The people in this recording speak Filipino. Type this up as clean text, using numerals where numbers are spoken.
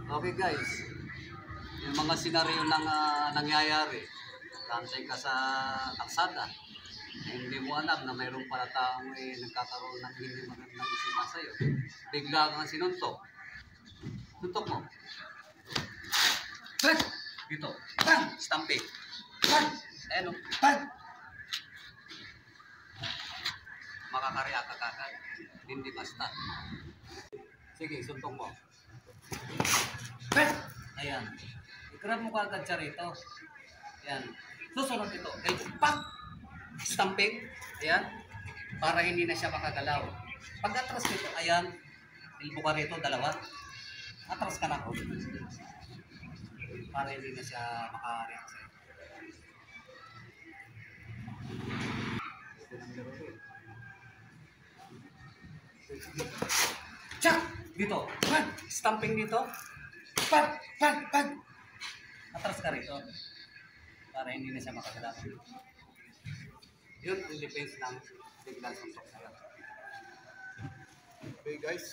Okay guys, yung mga senaryo ng nangyayari, tantay ka sa kalsada, hindi mo alam na mayroong pala taong nagkakaroon ng hindi magandang isipan sa'yo. Bigla kang sinuntok. Suntok mo. Dito. Stamping. Ayan o. Makakareact ka kagad. Hindi basta. Sige, suntok mo. Ayan. I-grab mo kagad siya rito. Ayan. Susunod ito. Okay. Pak! Stamping. Ayan. Para hindi na siya makagalaw. Pag atras nito, ayan. Ilbo ka rito, dalawa. Atras ka na ako. Para hindi na siya makareact sa'yo. Tsak! Dito. Pag! Stamping dito. Pag! Atras ka rito. Para hindi na siya makagalaw. Yun ang defense ng biglang suntok sa'yo. Okay guys,